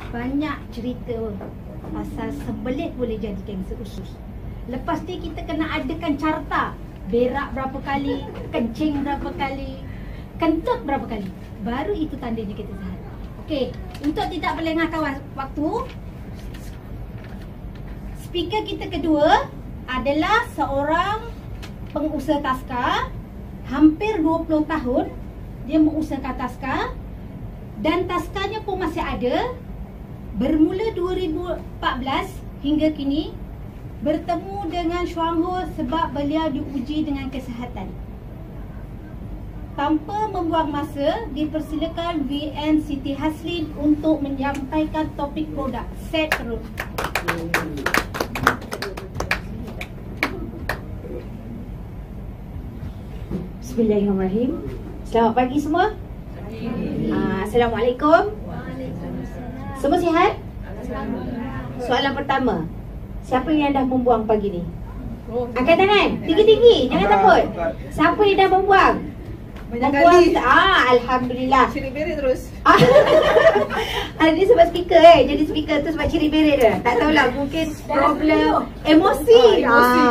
banyak cerita pasal sembelit boleh jadi kanser usus. Lepas ni kita kena adakan carta. Berak berapa kali, kencing berapa kali, kentut berapa kali. Baru itu tandanya kita sihat. Okey, untuk tidak melengahkan waktu, speaker kita kedua adalah seorang pengusaha taska. Hampir 20 tahun dia mengusahakan taska, dan taskanya pun masih ada. Bermula 2014 hingga kini bertemu dengan Chuang Ho sebab beliau diuji dengan kesihatan. Tanpa membuang masa, dipersilakan VN Siti Haslin untuk menyampaikan topik produk. Set terus. Bismillahirrahmanirrahim. Selamat pagi semua. Assalamualaikum. Semua sihat? Soalan pertama, siapa yang dah membuang pagi ni? Angkat tangan, tinggi-tinggi, jangan takut. Siapa yang dah membuang? Banyak kali. Alhamdulillah. Ciri beri terus. Ini sebab speaker jadi speaker tu sebab ciri beri dia. Tak tahulah, mungkin problem emosi. Emosi.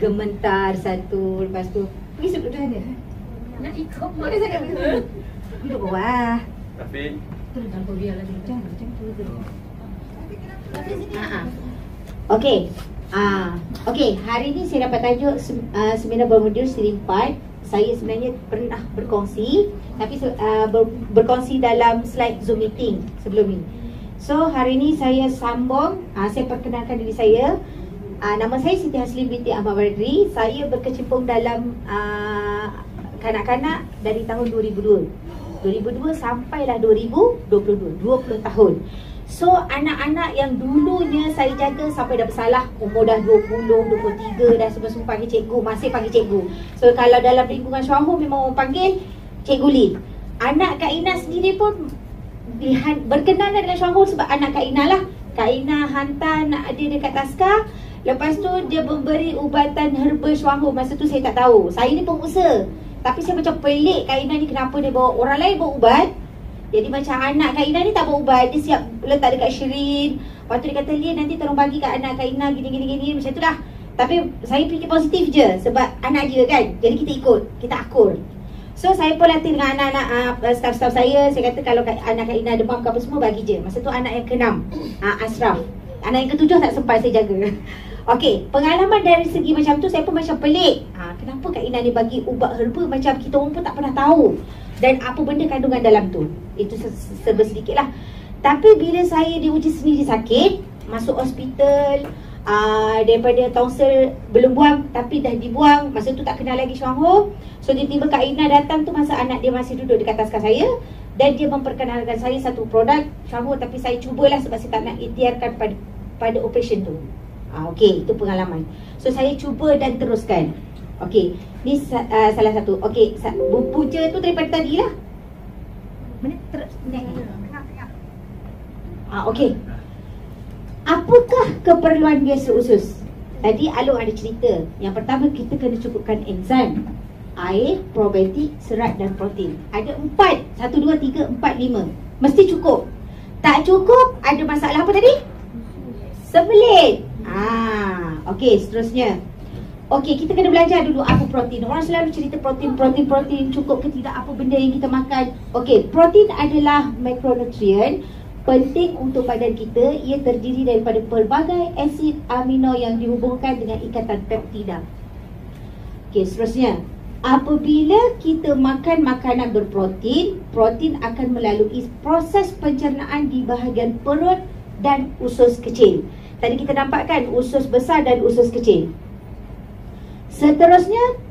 Gementar satu, lepas tu pergi duduk sana. Nak ikut Boleh sangat duduk bawah. Tapi terus jangan biar lagi. Jangan Okey. Okey, hari ni saya dapat tajuk seminar bermodul siri 4. Saya sebenarnya pernah berkongsi, tapi berkongsi dalam slide Zoom meeting sebelum ni. So hari ni saya sambung, saya perkenalkan diri saya. Nama saya Siti Haslin binti Ahmad Badri. Saya berkecimpung dalam kanak-kanak dari tahun 2002 sampailah 2022, 20 tahun. So anak-anak yang dulunya saya jaga sampai dah bersalah, umur dah 20, 23 dah semua panggil cikgu, masih panggil cikgu. So kalau dalam lingkungan Chuang Ho memang orang panggil Cikgu Lin. Anak Kak Ina sendiri pun berkenalan dengan Chuang Ho sebab anak Kak Ina lah. Kak Ina hantar anak dia dekat taska. Lepas tu dia memberi ubatan herba Chuang Ho. Masa tu saya tak tahu. Saya ni pengusaha, tapi saya macam pelik Kak Ina ni kenapa dia bawa orang lain bawa ubat. Jadi macam anak Kak Ina ni tak bawa ubat, dia siap letak dekat Shirin. Lepas tu dia kata, Lin nanti tolong bagi kat anak Kak Ina gini macam tu lah. Tapi saya fikir positif je sebab anak dia kan. Jadi kita ikut, kita akur. So saya pun latih dengan anak-anak staff-staff saya. Saya kata kalau anak Kak Ina demam ke apa semua bagi je. Masa tu anak yang ke-6 Ashraf. Anak yang ke-7 tak sempat saya jaga. Okey, pengalaman dari segi macam tu saya pun macam pelik. Kenapa Kak Ina ni bagi ubat herba macam kita orang pun tak pernah tahu. Dan apa benda kandungan dalam tu. Itu serba sedikit lah. Tapi bila saya diuji sendiri sakit, masuk hospital, daripada tonsil belum buang tapi dah dibuang. Masa tu tak kenal lagi Chuang Ho. So tiba-tiba Kak Ina datang tu masa anak dia masih duduk dekat taska saya. Dan dia memperkenalkan saya satu produk Chuang Ho. Tapi saya cubalah sebab saya tak nak ikhtiarkan pada operation tu. Okey, itu pengalaman. So saya cuba dan teruskan. Okey, ni salah satu. Okey, punca tu daripada tadi lah. Mana terus naik. Okey. Apakah keperluan biasa usus? Tadi Alung ada cerita. Yang pertama kita kena cukupkan enzim, air, probiotik, serat dan protein. Ada 4. 1, 2, 3, 4, 5. Mesti cukup. Tak cukup, ada masalah apa tadi? Sembelit. Okey, seterusnya. Okey, kita kena belajar dulu apa protein. Orang selalu cerita protein, cukup ke tidak apa benda yang kita makan. Okey, protein adalah makronutrien penting untuk badan kita. Ia terdiri daripada pelbagai asid amino yang dihubungkan dengan ikatan peptida. Okey, seterusnya. Apabila kita makan makanan berprotein, protein akan melalui proses pencernaan di bahagian perut dan usus kecil. Tadi kita nampakkan usus besar dan usus kecil. Seterusnya,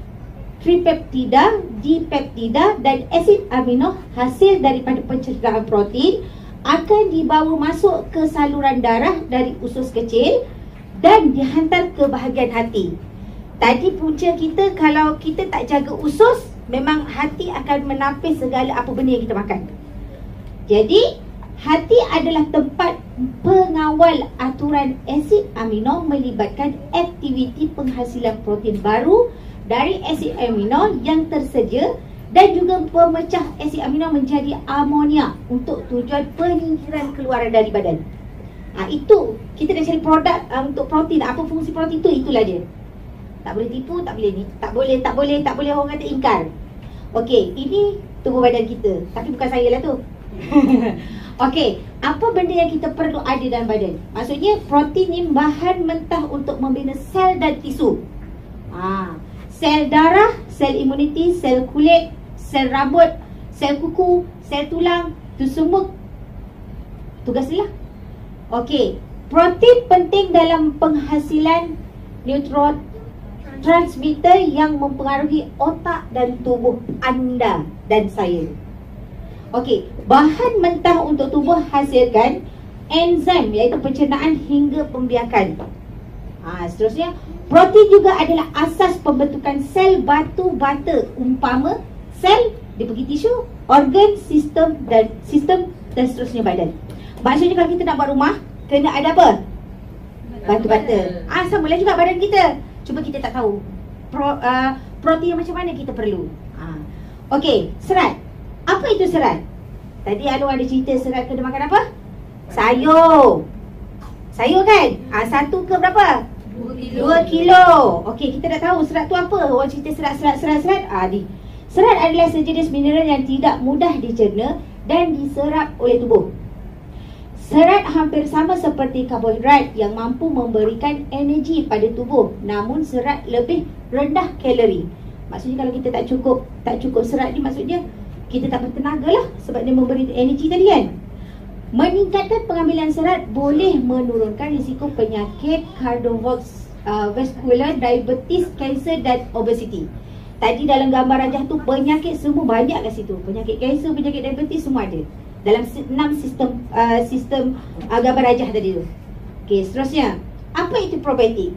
tripeptida, dipeptida dan asid amino hasil daripada pencernaan protein akan dibawa masuk ke saluran darah dari usus kecil dan dihantar ke bahagian hati. Tadi punca kita, kalau kita tak jaga usus, memang hati akan menapis segala apa benda yang kita makan. Jadi, hati adalah tempat pengawal aturan asid amino melibatkan aktiviti penghasilan protein baru dari asid amino yang tersedia dan juga pemecah asid amino menjadi amonia untuk tujuan penyingkiran keluaran dari badan. Itu kita dah cari produk untuk protein. Apa fungsi protein tu? Itulah dia. Tak boleh tipu, tak boleh ni, tak boleh orang kata ingkar. Okey, ini tubuh badan kita. Tapi bukan saya lah tu. Okey, apa benda yang kita perlu ada dalam badan? Maksudnya protein ni bahan mentah untuk membina sel dan tisu. Sel darah, sel imuniti, sel kulit, sel rambut, sel kuku, sel tulang, tu semua tugas dia lah. Okey, protein penting dalam penghasilan neurotransmitter yang mempengaruhi otak dan tubuh anda dan saya. Okey, bahan mentah untuk tubuh hasilkan enzim iaitu pencernaan hingga pembiakan. Seterusnya, protein juga adalah asas pembentukan sel batu bata, umpama sel dia pergi tisu, organ, sistem dan seterusnya badan. Maksudnya kalau kita nak buat rumah, kena ada apa? Batu bata. Samalah juga badan kita. Cuma kita tak tahu protein macam mana kita perlu. Okey, serat. Apa itu serat? Tadi Alung ada cerita serat kena makan apa? Sayur. Sayur kan? Satu ke berapa? 2 kilo. Okey, kita dah tahu serat tu apa. Orang cerita serat. Serat adalah sejenis mineral yang tidak mudah dicerna dan diserap oleh tubuh. Serat hampir sama seperti karbohidrat yang mampu memberikan energi pada tubuh. Namun serat lebih rendah kalori. Maksudnya kalau kita tak cukup serat ni, maksudnya kita tak bertenaga lah, sebab dia memberi energi tadi kan. Meningkatkan pengambilan serat boleh menurunkan risiko penyakit kardiovaskular, diabetes, kanser dan obesiti. Tadi dalam gambar rajah tu penyakit semua banyak kat situ. Penyakit kanser, penyakit diabetes semua ada dalam 6 sistem gambar rajah tadi tu. Okey, seterusnya, apa itu probiotik?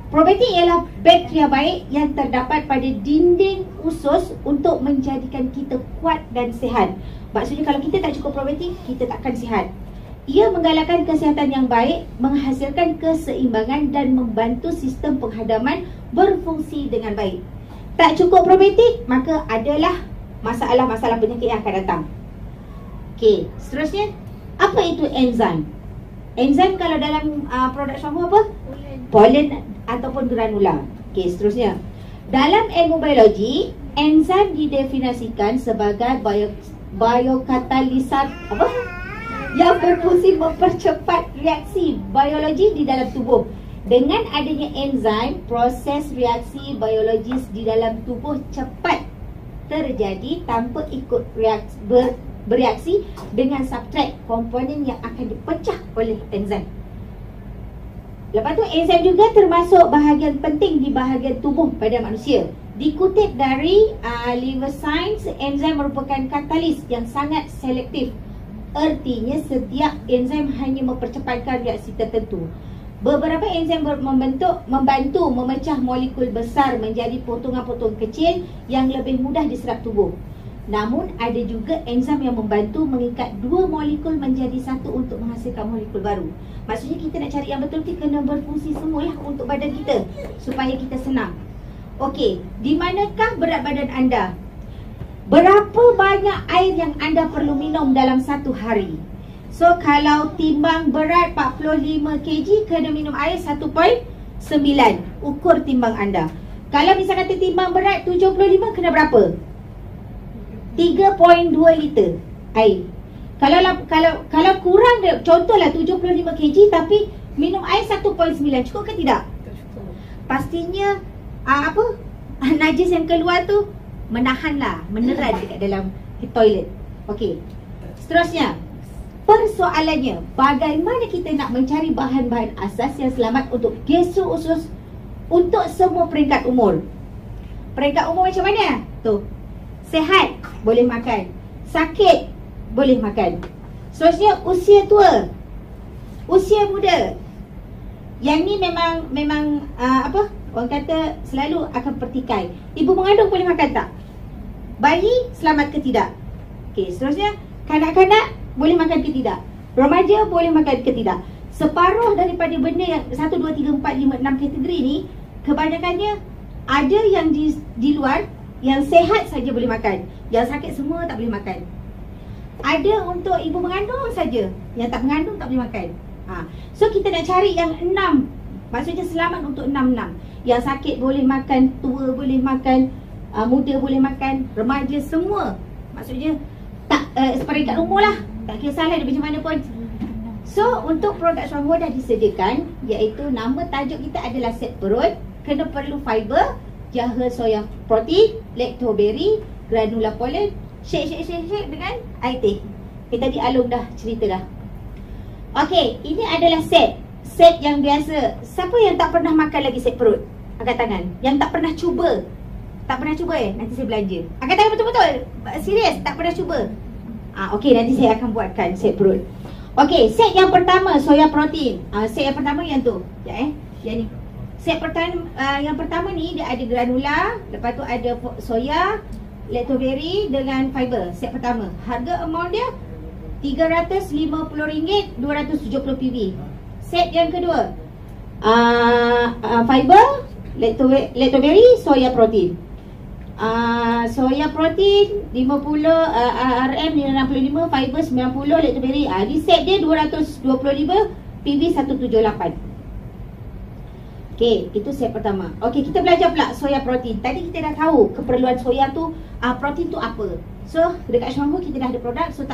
Probiotik ialah bakteria baik yang terdapat pada dinding usus untuk menjadikan kita kuat dan sihat. Maksudnya kalau kita tak cukup probiotik, kita takkan sihat. Ia menggalakkan kesihatan yang baik, menghasilkan keseimbangan dan membantu sistem penghadaman berfungsi dengan baik. Tak cukup probiotik, maka adalah masalah-masalah penyakit yang akan datang. Okey, seterusnya, apa itu enzim? Enzim kalau dalam produk shampoo apa? Polen ataupun granula. Okey, seterusnya. Dalam ilmu biologi, enzim didefinisikan sebagai biokatalisat yang berfungsi mempercepat reaksi biologi di dalam tubuh. Dengan adanya enzim, proses reaksi biologis di dalam tubuh cepat terjadi tanpa ikut bereaksi dengan substrat komponen yang akan dipecah oleh enzim. Lepas tu, enzim juga termasuk bahagian penting di bahagian tubuh pada manusia. Dikutip dari Liver Science, enzim merupakan katalis yang sangat selektif. Artinya setiap enzim hanya mempercepatkan reaksi tertentu. Beberapa enzim membantu memecah molekul besar menjadi potongan-potongan kecil yang lebih mudah diserap tubuh. Namun ada juga enzim yang membantu mengikat dua molekul menjadi satu untuk menghasilkan molekul baru. Maksudnya kita nak cari yang betul, kita kena berfungsi semualah untuk badan kita supaya kita senang. Okey, di manakah berat badan anda? Berapa banyak air yang anda perlu minum dalam satu hari? So kalau timbang berat 45 kg, kena minum air 1.9. Ukur timbang anda. Kalau misalnya kata timbang berat 75, kena berapa? 3.2 liter air. Kalau kurang, contohlah 75 kg tapi minum air 1.9, cukup ke tidak? Pastinya najis yang keluar tu menahanlah, meneran dekat dalam toilet. Okey. Seterusnya, persoalannya, bagaimana kita nak mencari bahan-bahan asas yang selamat untuk gesur usus untuk semua peringkat umur? Peringkat umur macam mana? Tu. Sehat, boleh makan. Sakit, boleh makan. Seterusnya, usia tua, usia muda. Yang ni memang orang kata selalu akan pertikai. Ibu mengandung boleh makan tak? Bayi selamat ke tidak? Okey, seterusnya, kanak-kanak boleh makan ke tidak? Remaja boleh makan ke tidak? Separuh daripada benda yang 1, 2, 3, 4, 5, 6 kategori ni, kebanyakannya ada yang di luar, Yang sehat saja boleh makan, yang sakit semua tak boleh makan. Ada untuk ibu mengandung saja, yang tak mengandung tak boleh makan. So kita nak cari yang 6. Maksudnya selamat untuk 6. Yang sakit boleh makan, tua boleh makan, muda boleh makan, remaja semua. Maksudnya tak seperti kat rumah lah, tak kisahlah dia macam mana pun. So untuk produk Shuanghu dah disediakan, iaitu nama tajuk kita adalah set perut. Kena perlu fiber, jahe soya protein, lactoberry, granula pollen. Shake dengan air teh. Tadi Alung dah cerita dah. Okey, ini adalah set yang biasa. Siapa yang tak pernah makan lagi set perut? Angkat tangan. Yang tak pernah cuba. Tak pernah cuba nanti saya belanja. Angkat tangan betul-betul. Serius, tak pernah cuba. Okey, nanti saya akan buatkan set perut. Okey, set yang pertama soya protein. Set yang pertama yang tu. Yang ni. Set pertama yang pertama ni dia ada granula, lepas tu ada soya, lactoberry dengan fiber. Set pertama. Harga amount dia RM350, 270 PB. Set yang kedua, fiber, lactoberry, soya protein. Soya protein 50, RM 65, fiber 90, lactoberry. Di set dia 225, PB 178. Okey, itu set pertama. Okey, kita belajar pula soya protein. Tadi kita dah tahu keperluan soya tu, protein tu apa. So, dekat Shuanghu kita dah ada produk. So,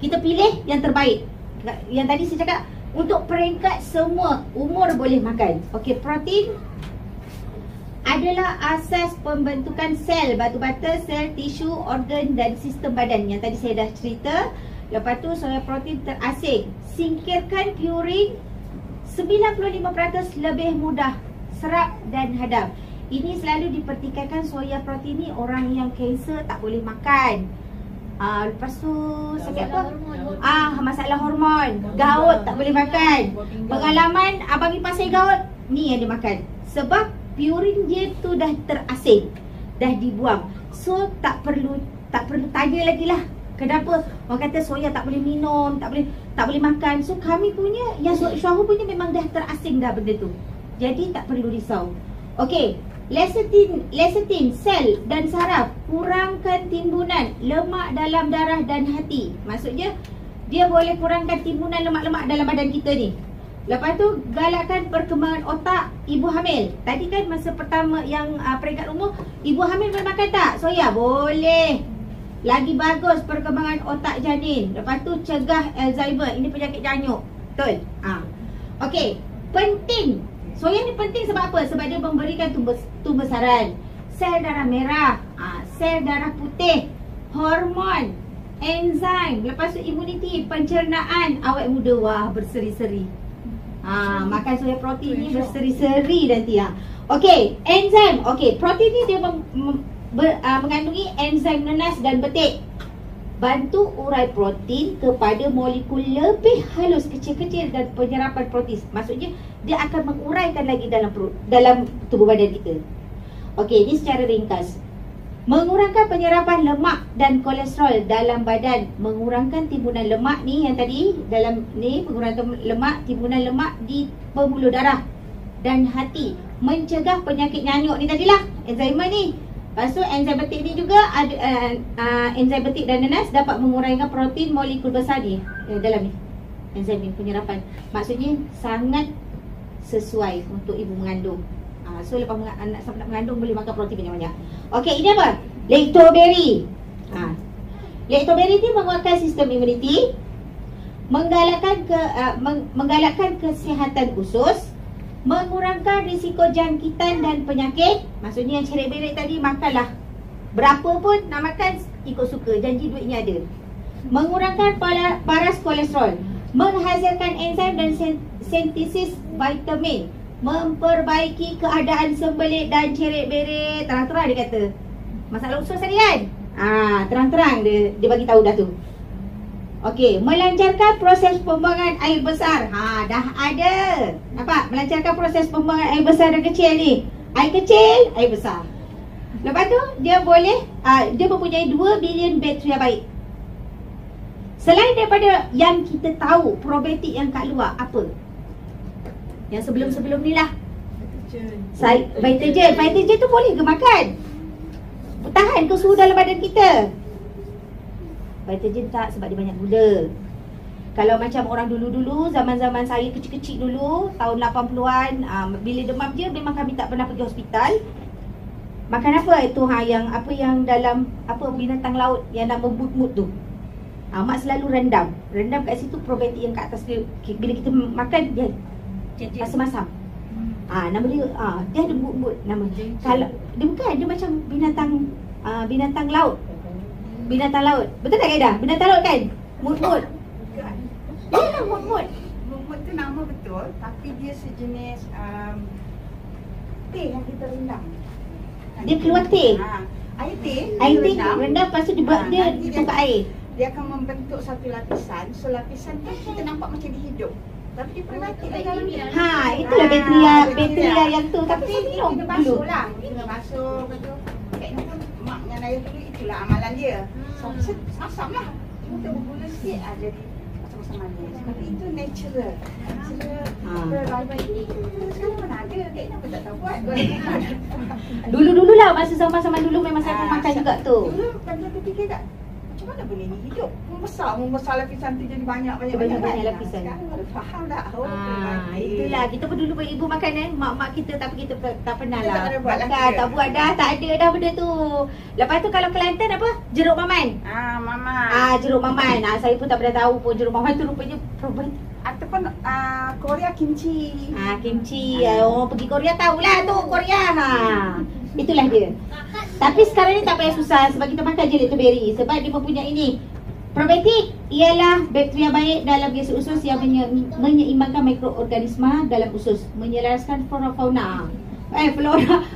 kita pilih yang terbaik. Yang tadi saya cakap, untuk peringkat semua umur boleh makan. Okey, protein adalah asas pembentukan sel batu bata, sel, tisu, organ dan sistem badan. Yang tadi saya dah cerita. Lepas tu, soya protein terasing. Singkirkan purin 95% lebih mudah serap dan hadam. Ini selalu dipertikaikan soya protein ni orang yang kanser tak boleh makan. Lepas tu sakit apa? Masalah hormon. Gaut tak boleh makan. Pengalaman abang ipar saya gaut, ni yang dia makan. Sebab purin dia tu dah terasing, dah dibuang. So tak perlu tanya lagi lah. Kenapa? Orang kata soya tak boleh minum, tak boleh makan. So kami punya, yang Shuanghu punya memang dah terasing dah benda tu. Jadi tak perlu risau. Okey, lecithin, sel dan saraf. Kurangkan timbunan lemak dalam darah dan hati. Maksudnya dia boleh kurangkan timbunan lemak-lemak dalam badan kita ni. Lepas tu galakkan perkembangan otak ibu hamil. Tadi kan masa pertama yang peringkat umur, ibu hamil boleh makan tak? Soya boleh. Lagi bagus perkembangan otak janin. Lepas tu cegah Alzheimer. Ini penyakit janyuk. Betul? Okey, penting. Soya ni penting sebab apa? Sebab dia memberikan tumbesaran, sel darah merah, sel darah putih, hormon, enzim. Lepas tu imuniti, pencernaan. Awet muda, wah, berseri-seri. Makan soya protein ni berseri-seri nanti. Okey, enzim. Okey, protein ni dia mengandungi enzim nenas dan betik. Bantu urai protein kepada molekul lebih halus, kecil-kecil dan penyerapan protein. Maksudnya dia akan menguraikan lagi dalam tubuh badan kita. Okey, ini secara ringkas. Mengurangkan penyerapan lemak dan kolesterol dalam badan. Mengurangkan timbunan lemak ni yang tadi dalam ni, pengurangkan lemak, timbunan lemak di pembuluh darah dan hati. Mencegah penyakit nyanyuk ni tadilah, enzim ni. Lepas tu enzim betik ni juga ada enzim betik dan nenas dapat mengurangkan protein molekul besar ni dalam ni. Enzim ni penyerapan. Maksudnya sangat sesuai untuk ibu mengandung. So lepas anak nak mengandung boleh makan protein banyak-banyak. Okey, ini apa? Lactoberry. Lactoberry ni menguatkan sistem imuniti, menggalakkan kesihatan usus, mengurangkan risiko jangkitan dan penyakit. Maksudnya yang cerek-berek tadi makanlah. Berapa pun nak makan ikut suka, janji duitnya ada. Mengurangkan paras kolesterol, menghasilkan enzim dan sintesis vitamin, memperbaiki keadaan sembelit dan cerek-berek. Terang-terang dia kata. Masalah usus tadi kan? Terang-terang dia bagi tahu dah tu. Okey, melancarkan proses pembuangan air besar. Dah ada. Nampak? Melancarkan proses pembuangan air besar dan kecil ni. Air kecil, air besar. Lepas tu, dia boleh, dia mempunyai 2 bilion bakteria baik. Selain daripada yang kita tahu, probiotik yang kat luar, apa? Yang sebelum-sebelum ni lah. Vitagen tu boleh ke makan? tahan ke suhu dalam badan kita? Vitagen tak, sebab dia banyak gula. Kalau macam orang dulu-dulu, zaman-zaman saya kecil-kecil dulu, tahun 80-an, bila demam je memang kami tak pernah pergi hospital. Makan apa itu yang dalam binatang laut yang nak membut-but tu. Mak selalu rendam. Rendam kat situ probiotik yang kat atas dia. Bila kita makan dia rasa masam. Nama dia dia ada but-but nama. Kalau dia bukan, dia macam binatang laut. Binatang laut. Betul tak Aida? Binatang laut kan? Mut-mut. Yalah mut-mut. Mut tu nama betul, tapi dia sejenis teh yang kita rendam. Dia keluar teh. Air teh. Air teh rendam, lepas tu dia buat dia tukar air. Dia akan membentuk satu lapisan. So lapisan tu kita nampak macam dihidup. Tapi dia probiotik di dalam dia. Itulah bakteria yang tu. Tapi saya minum kita dulu. basuh lah. Kita basuh betul. Kayaknya pun mak dengan ayah dulu itulah amalan dia. So asam lah. Kita bergula sikit jadi macam manis. Tapi itu natural. Sekarang mana ada? Kayaknya apa tak tahu buat. Dulu-dulu lah, masa sama-sama dulu memang saya pun makan juga tu. Dulu kan saya fikir tak, macam mana benda ni hidup? Membesar lapisan tu jadi banyak lapisan. Sekarang baru faham tak? Itulah, kita pun dulu beribu makanan, mak-mak kita, tapi kita tak pernah Kita lah tak ada buat makan, lagi. tak buat dah, tak ada dah benda tu. Lepas tu kalau Kelantan apa? Jeruk maman. Mama. Jeruk maman. Saya pun tak pernah tahu pun jeruk maman tu rupanya probiotik. Ataupun Korea kimchi. Kimchi. Orang pergi Korea tahulah tu Korea. Itulah dia. Tapi sekarang ni tak payah susah sebab kita makan je lactoberi. Sebab dia mempunyai ini. Probiotik ialah bakteria baik dalam biasa usus yang menyeimbangkan mikroorganisma dalam usus, menyelaraskan flora fauna.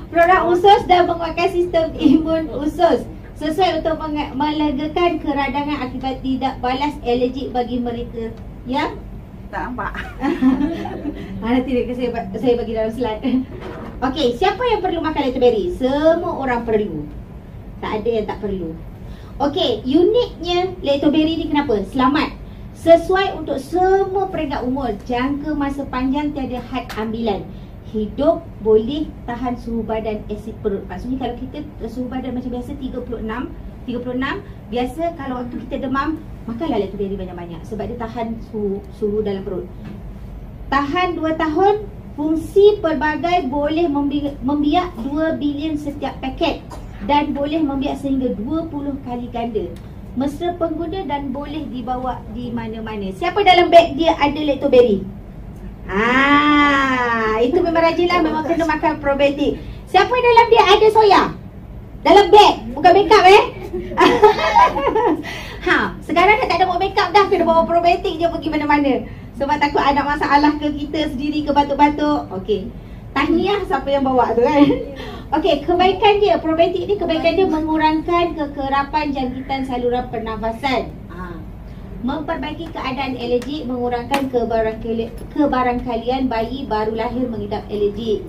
Flora usus dan menguatkan sistem imun usus. Sesuai untuk melegakan keradangan akibat tidak balas alergik bagi mereka yang Tak nampak. nanti saya bagi dalam slide. Okey, siapa yang perlu makan lactoberi? Semua orang perlu. Tak ada yang tak perlu. Okey, uniknya lactoberi ni kenapa? Selamat. Sesuai untuk semua peringkat umur, jangka masa panjang, tiada had ambilan. Hidup boleh tahan suhu badan, asid perut. Maksudnya kalau kita suhu badan macam biasa 36, biasa kalau waktu kita demam, makanlah lactoberi banyak-banyak sebab dia tahan suhu dalam perut. Tahan 2 tahun, fungsi pelbagai boleh membiak 2 bilion setiap paket dan boleh membiak sehingga 20 kali ganda. Mesra pengguna dan boleh dibawa di mana-mana. Siapa dalam beg dia ada lactoberi? Itu memang rajin lah, memang kena makan probiotik. Siapa dalam dia ada soya? Dalam beg, bukan makeup sekarang dah tak ada bawa makeup dah, kena bawa probiotik je pergi mana-mana. Sebab takut ada masalah ke kita sendiri, ke batuk-batuk. Okey, tahniah siapa yang bawa tu kan. Okey, kebaikan dia, probiotik ni kebaikan dia mengurangkan kekerapan jangkitan saluran pernafasan, memperbaiki keadaan alergik, mengurangkan kebarangkalian bayi baru lahir mengidap alergik,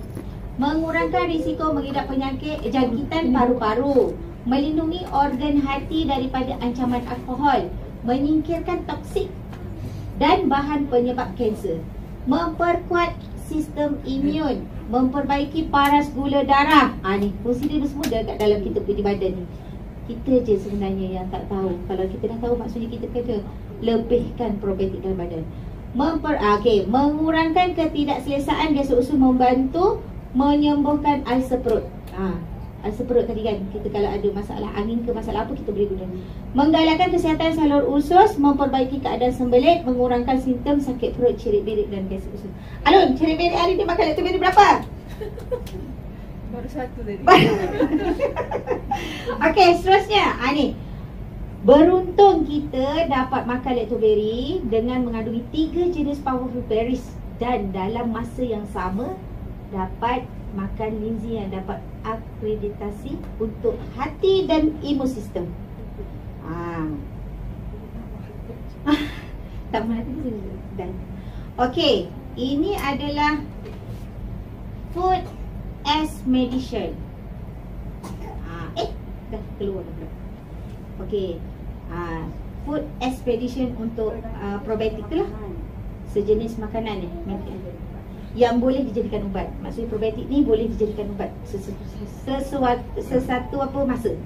mengurangkan risiko mengidap penyakit jangkitan paru-paru, melindungi organ hati daripada ancaman alkohol, menyingkirkan toksik dan bahan penyebab kanser, memperkuat sistem imun, memperbaiki paras gula darah. Ni fungsi dia semua dekat dalam kita punya badan ni. Kita je sebenarnya yang tak tahu. Kalau kita dah tahu, maksudnya kita kena lebihkan probiotik dalam badan. Mengurangkan ketidakselesaan biasa usus, membantu menyembuhkan ulcer perut. Ulcer perut tadi kan, kita kalau ada masalah angin ke masalah apa, kita boleh guna. Menggalakkan kesihatan salur usus, memperbaiki keadaan sembelit, mengurangkan simptom sakit perut, cerit-berit dan biasa usus. Alun, cerit-berit hari ni makan lactoberi berapa? Baru satu tadi. Okey, seterusnya ni. Beruntung kita dapat makan lactoberi dengan mengandungi 3 jenis powerful berries dan dalam masa yang sama dapat makan linzi yang dapat akreditasi untuk hati dan imun sistem. Tak mana tadi dan. Okey, ini adalah food as medicine. Dah keluar dah. Okey. Food expedition untuk probiotik tu lah. Sejenis makanan ni. yang boleh dijadikan ubat. Maksudnya probiotik ni boleh dijadikan ubat sesatu apa masa.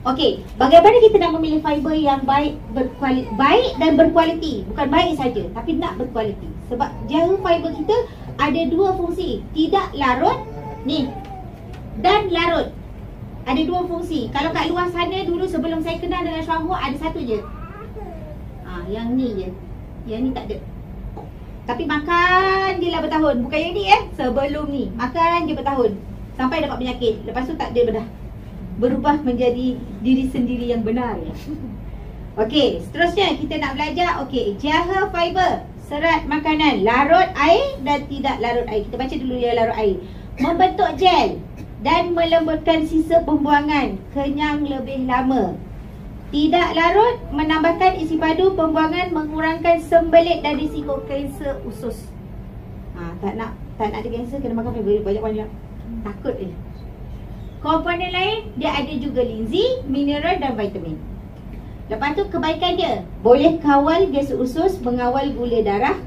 Okey, bagaimana kita nak memilih fiber yang baik dan berkualiti? Bukan baik saja, tapi nak berkualiti. Sebab jara fiber kita ada dua fungsi, tidak larut ni dan larut. Ada dua fungsi. Kalau kat luar sana dulu sebelum saya kenal dengan Syahwa ada satu je. Yang ni je. Yang ni tak ada. Tapi makan je lah bertahun. Bukan yang ni sebelum ni. Makan je bertahun sampai dapat penyakit. Lepas tu tak ada dah. Berubah menjadi diri sendiri yang benar. Okey, seterusnya kita nak belajar. Okey, jara fiber, serat makanan, larut air dan tidak larut air. Kita baca dulu yang larut air. Membentuk gel dan melembutkan sisa pembuangan, kenyang lebih lama. Tidak larut, menambahkan isi padu pembuangan, mengurangkan sembelit dan risiko kanser usus. Tak nak ada kanser, kena makan fiber banyak-banyak. Takut Komponen lain, dia ada juga linzi, mineral dan vitamin. Lepas tu kebaikan dia, boleh kawal gas usus, mengawal gula darah,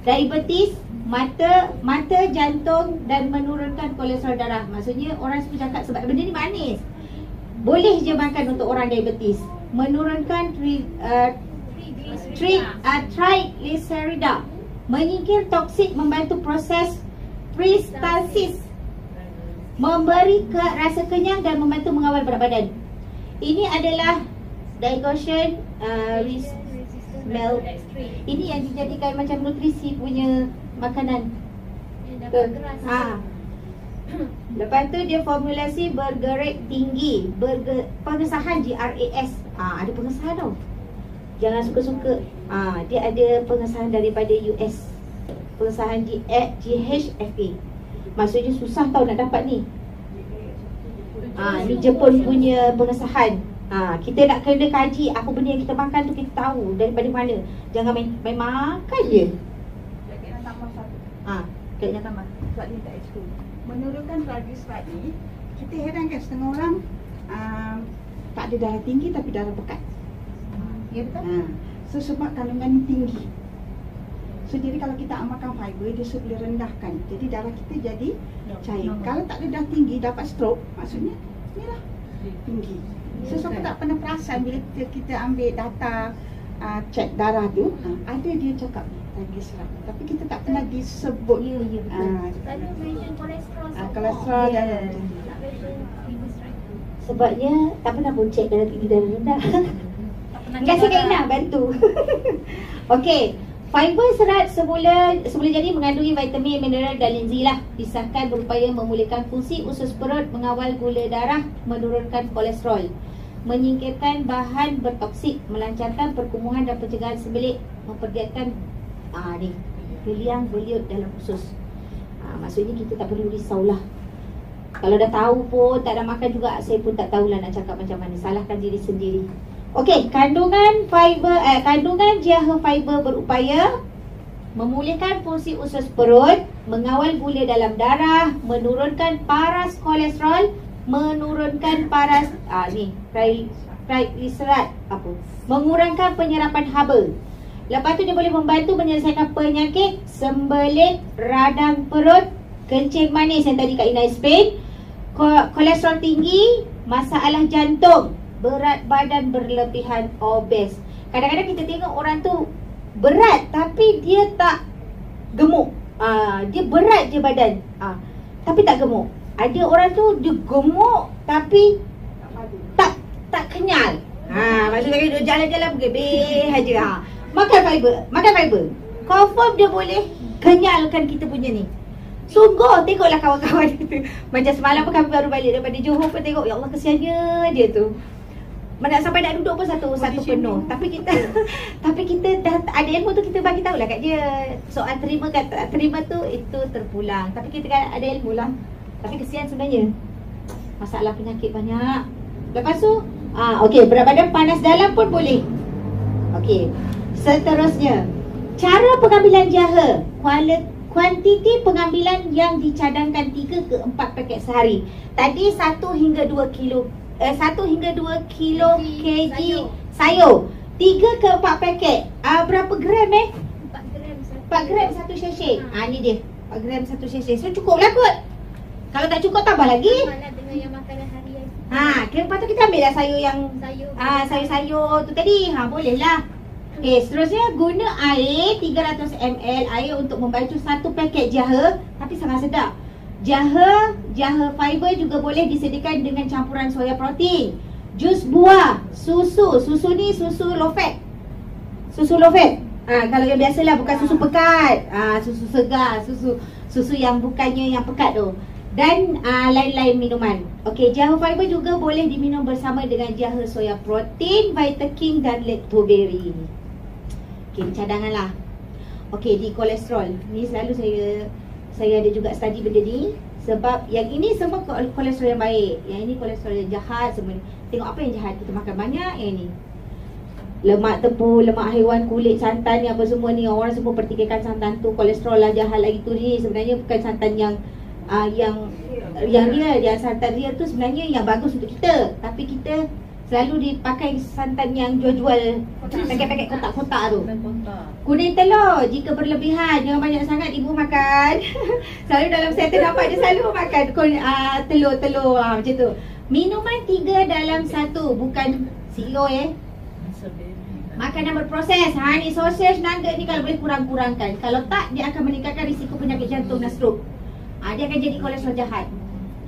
diabetes, mata, jantung dan menurunkan kolesterol darah. Maksudnya orang semua cakap sebab benda ni manis, boleh je makan untuk orang diabetes. Menurunkan triglycerida, menyingkir toksik, membantu proses peristalsis, memberi rasa kenyang dan membantu mengawal berat badan. Ini adalah digotion milk. Ini yang dijadikan macam nutrisi punya makanan. Lepas tu dia formulasi bergrade tinggi, pengesahan GRAS. Ada pengesahan tau. Jangan suka-suka. Dia ada pengesahan daripada US. Pengesahan GHFA. Maksudnya susah tau nak dapat ni. Ni Jepun punya pengesahan. Kita nak kena kaji apa benda yang kita makan tu, kita tahu daripada mana. Jangan main makan je. Kena tambah satu. Kena tambah. Sebab dia tak ekskul. Menurunkan triglyceride ni, kita heran kan setengah orang tak ada darah tinggi tapi darah pekat. Ya betul? So sebab kandungan ni tinggi. So jadi kalau kita amalkan fiber, dia boleh rendahkan. Jadi darah kita jadi cair. Kalau tak ada darah tinggi, dapat stroke, maksudnya ni lah tinggi. So siapa tak pernah perasan bila kita ambil data cek darah tu, ada dia cakap triglyceride, tapi kita tak pernah disebut. Ya betul. Kalau mention kolesterol, kolesterol dan sebabnya tak pernah pun cek darah tinggi dan rendah. Terima kasih Kak Ina bantu. Okey, fiber serat semula jadi mengandungi vitamin, mineral dan linzi lah. Disahkan berupaya memulihkan fungsi usus perut, mengawal gula darah, menurunkan kolesterol, menyingkirkan bahan bertoksik, melancarkan perkumuhan dan pencegahan sembelit, mempergiatkan geliang beliut dalam usus. Maksudnya kita tak perlu risaulah. Kalau dah tahu pun tak nak makan juga, saya pun tak tahulah nak cakap macam mana. Salahkan diri sendiri. Okey, kandungan jara fiber berupaya memulihkan fungsi usus perut, mengawal gula dalam darah, menurunkan paras kolesterol, menurunkan paras triglyceride, mengurangkan penyerapan haba. Lepas tu dia boleh membantu menyelesaikan penyakit sembelit, radang perut, kencing manis yang tadi Kak Ina explain, kolesterol tinggi, masalah jantung, berat badan berlebihan, obes. Kadang-kadang kita tengok orang tu berat tapi dia tak gemuk. Dia berat je badan, tapi tak gemuk. Ada orang tu dia gemuk tapi tak kenyal. Maksudnya dia jalan-jalan bergebeh aja. Makan fiber. Confirm dia boleh kenyalkan kita punya ni. Sungguh, tengoklah kawan-kawan itu. Macam semalam pun kami baru balik daripada Johor pun tengok, ya Allah kesiannya dia tu. Mana sampai nak duduk pun satu penuh. Tapi kita dah ada ilmu tu, kita bagi tahulah kat dia. Soal terima kan tak terima tu, itu terpulang. Tapi kita kan ada ilmu lah. Tapi kesian sebenarnya. Masalah penyakit banyak. Lepas tu, okey, berat badan panas dalam pun boleh. Okey, seterusnya, cara pengambilan jahe. Kuantiti pengambilan yang dicadangkan 3 ke 4 paket sehari. Tadi 1 hingga 2 kilo kg sayur. 3 ke 4 paket. Berapa gram 4 gram 4 gram 1 sachet. Ni dia. 4 gram 1 sachet. So cukup lah kot. Kalau tak cukup tambah lagi. Malah dengan yang makanan harian. Lepas tu kita ambil lah sayur yang Sayur. sayur-sayur tu tadi. Boleh lah. Okey, seterusnya guna air 300 ml air untuk membasuh 1 paket jahe, tapi sangat sedap. Jahe fiber juga boleh disediakan dengan campuran soya protein. Jus buah, susu ni susu low fat. Kalau yang biasalah bukan susu pekat. Susu segar, susu yang bukannya yang pekat tu. Dan lain-lain minuman. Okey, jahe fiber juga boleh diminum bersama dengan jahe soya protein, Vita King dan lactoberry. Okey, cadangan lah. Okey, di kolesterol. Ni selalu saya ada juga study benda ni. Sebab yang ini semua kolesterol yang baik. Yang ini kolesterol yang jahat semua. Tengok apa yang jahat. Kita makan banyak yang ni. Lemak tebu, lemak haiwan, kulit, santan ni apa semua ni. Orang semua pertikaikan santan tu. Kolesterol lah jahat lagi tu ni. Sebenarnya bukan santan yang santan dia tu sebenarnya yang bagus untuk kita. Tapi kita selalu dipakai santan yang jual-jual pakai-pakai kotak-kotak tu. Kuning telur jika berlebihan, jangan banyak sangat ibu makan. Selalu dalam settle nampak dia selalu makan telur-telur macam tu. Minuman 3 dalam 1, bukan CEO makanan berproses. Ni sausage, nugget ni kalau boleh kurang-kurangkan. Kalau tak, dia akan meningkatkan risiko penyakit jantung dan stroke. Dia akan jadi kolesterol jahat.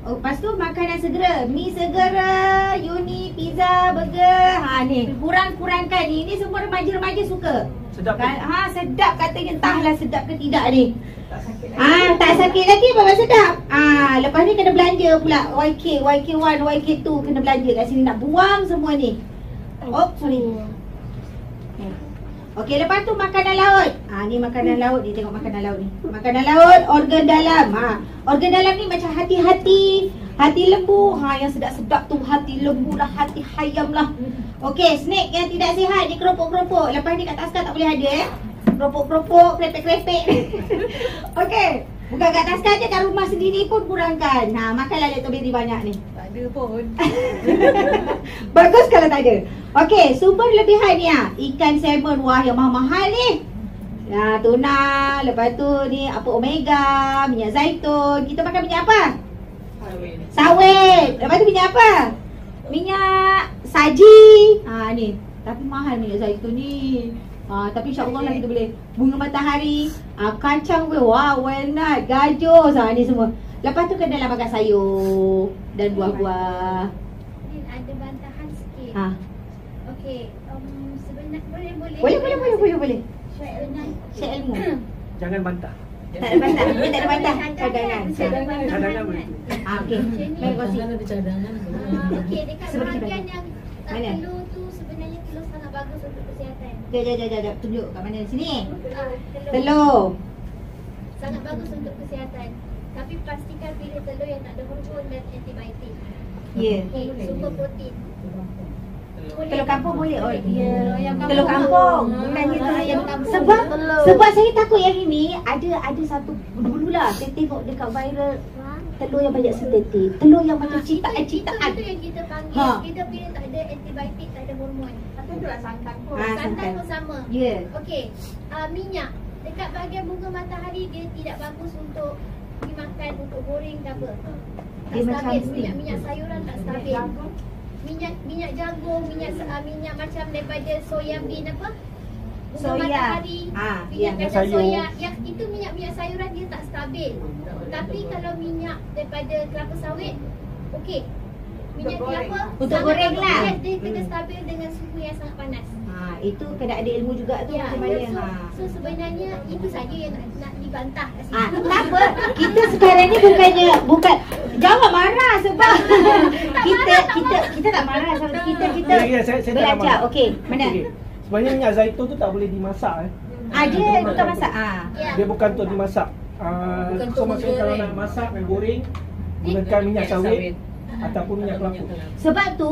Lepas tu makanan segera, mi segera, uni, pizza, burger. Ni kurang-kurangkan ni. Ini semua remaja-remaja suka. Sedap kan? Sedap katanya, entahlah sedap ke tidak ni. Tak sakit lagi, memang sedap. Lepas ni kena belanja pula. YK1, YK2 kena belanja kat sini. Nak buang semua ni. Sorry. Okey, lepas tu makanan laut. Ni makanan laut ni, tengok makanan laut ni. Makanan laut, organ dalam. Organ dalam ni macam hati-hati, hati lembu. Yang sedap-sedap tu hati lembu lah, hati hayam lah. Okey, snake yang tidak sihat dia keropok-keropok. Lepas ni kat taskar tak boleh ada keropok-keropok, krepek-krepek. Okey, bukan kat taskar je, kat rumah sendiri pun kurangkan. Makanlah lactoberry banyak ni. Tak ada pun. Bagus kalau tak ada. Okey, sumber lebihan ni ikan salmon, yang mahal-mahal ni. Tuna, lepas tu ni apa, omega, minyak zaitun. Kita makan minyak apa? Sawit. Lepas tu minyak apa? Minyak saji. Ni. Tapi mahal minyak zaitun ni. Tapi insya-Allah lah kita boleh. Bunga matahari, kacang walnut, gajus, ni semua. Lepas tu kenalah makan sayur dan buah-buah. Ada bantahan sikit. Okey, sebenarnya boleh. Syekh ilmu. Jangan bantah. Tak ada bantah. Dia tak ada bantah. Cadangan boleh. Okey. Baik, kongsi. Ada cadangan. Okey, dekat Seperti bahagian mana? yang Mana? telur tu sebenarnya telur sangat bagus untuk kesihatan. Jap. Tunjuk kat mana? Sini. Telur Telur. sangat bagus untuk kesihatan. Tapi pastikan pilih telur yang tak ada hormon dan antibiotik. Ya. Okey, sumber protein. Telur kampung boleh. yang Telur kampung. Bukannya telur yang sebab saya takut yang ini ada satu dulu lah saya tengok dekat viral telur yang banyak sintetik. Telur yang macam ciptaan. Itu yang kita panggil. Kita pilih tak ada antibiotik, tak ada hormon. Tapi itulah santan pun. Santan pun sama. Ya. Okey, minyak dekat bahagian bunga matahari dia tidak bagus untuk dimakan, untuk goreng ke apa. Tak Dia macam stabil, minyak sayuran tak stabil. Minyak jagung, minyak macam daripada soya bean apa? Bunga Soya. matahari, minyak minyak kacang sayur. soya. Yang itu minyak sayuran dia tak stabil. Tapi kalau minyak daripada kelapa sawit, okey. Minyak kelapa Untuk sangat goreng bagus. lah. Dia kena stabil dengan suhu yang sangat panas. Itu kena ada ilmu juga tu macam mana. So sebenarnya itu saja yang nak dibantah kat sini. Tak apa. Kita sekarang ni bukan jangan marah sebab kita tak marah sebab kita Ya, saya tak belajar. marah. Okey, mana? Okey. Sebenarnya minyak zaitun tu tak boleh dimasak. Dia bukan masak. Ya. Dia bukan untuk dimasak. Bukan So untuk maksudnya kalau menggoreng. nak masak, nak goreng, gunakan minyak sawit ataupun minyak kelapa. Sebab tu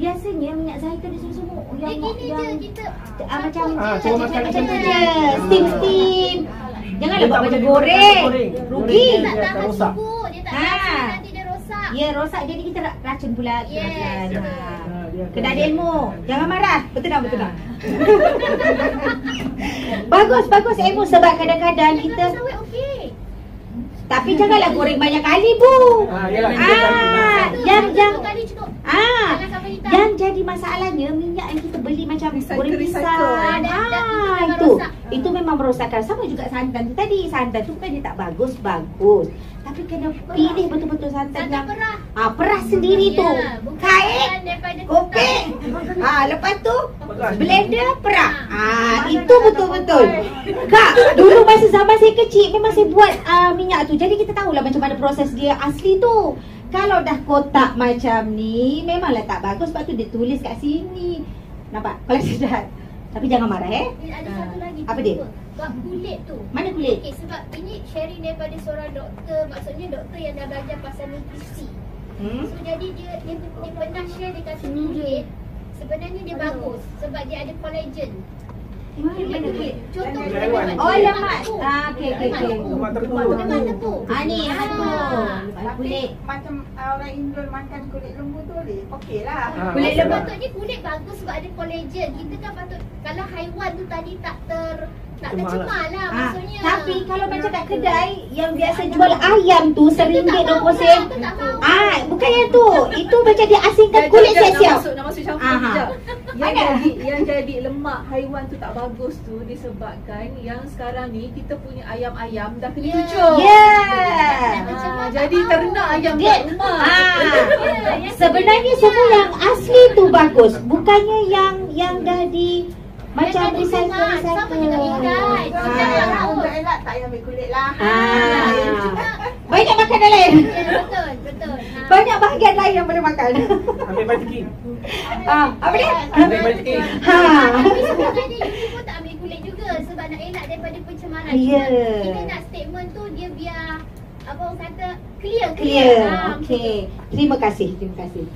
biasanya minyak zaitun dia semua Dia gini je kita macam cuma makan macam tu macam je. Steam. Janganlah Dia buat tak macam boleh goreng. digoreng. Rugi. dia tak Dia akan tahan rosak. suhu, dia tak Ha. tahan suhu, nanti dia rosak. Ya, rosak jadi kita racun pula. Yes. Kena ada ilmu. Jangan marah. Betul tak? Bagus ilmu sebab kadang-kadang kita Sawit okey. Tapi janganlah goreng banyak kali, Bu. Yalah. Yang kali cukup. Ah, Jangan sampai hitam. yang jadi masalahnya minyak yang kita beli macam goreng pisang. Itu memang merosakkan. Sama juga santan tu tadi. Santan tu kan dia tak bagus. Tapi kena pilih betul-betul santan yang perah sendiri tu. Kait, kopek. Lepas tu blender perah. Itu betul-betul. Kak, dulu masa zaman saya kecil memang saya buat minyak tu. Jadi kita tahulah macam mana proses dia asli tu. Kalau dah kotak macam ni, memanglah tak bagus. Sebab tu dia tulis kat sini. Nampak? Kalau sedap. Tapi jangan marah Ada satu lagi. Apa dia? Bab kulit tu. Mana kulit? Okey, sebab ini sharing daripada seorang doktor. Maksudnya doktor yang dah belajar pasal nutrisi. So jadi dia pernah share, dia kata kulit sebenarnya dia bagus sebab dia ada collagen. Mana kulit? Contoh Lemak. Oh, lemak. Okey. Lemak tepung. Lemak tepung. Ni lemak tepung. Kulit. Macam orang Indo makan kulit lembu tu boleh. Okey lah. Kulit lemak. Patutnya kulit bagus sebab ada collagen. Kita kan patut, kalau haiwan tu tadi tak tercemar lah maksudnya. Tapi kalau macam kat kedai yang biasa jual ayam tu RM1.20. Bukan yang tu. Itu macam dia asingkan kulit siap-siap. Nak masuk campur sekejap. Mana? Yang jadi lemak haiwan tu tak bagus tu disebabkan yang sekarang ni kita punya ayam-ayam dah kena cucuk. Jadi ternak ayam Dia, tak lemak. sebenarnya semua yang asli tu bagus. Bukannya yang dah di macam recycle. Sama dengan ikan. Untuk elak tak payah ambil kulit lah. Banyak makanan lain. Betul. Banyak bahagian lain yang boleh makan. Ambil baju Apa dia? Ambil baju Tapi sebenarnya you pun tak ambil kulit juga sebab nak elak daripada pencemaran. Ya. Kita nak statement tu dia biar apa orang kata clear. Okey. Terima kasih.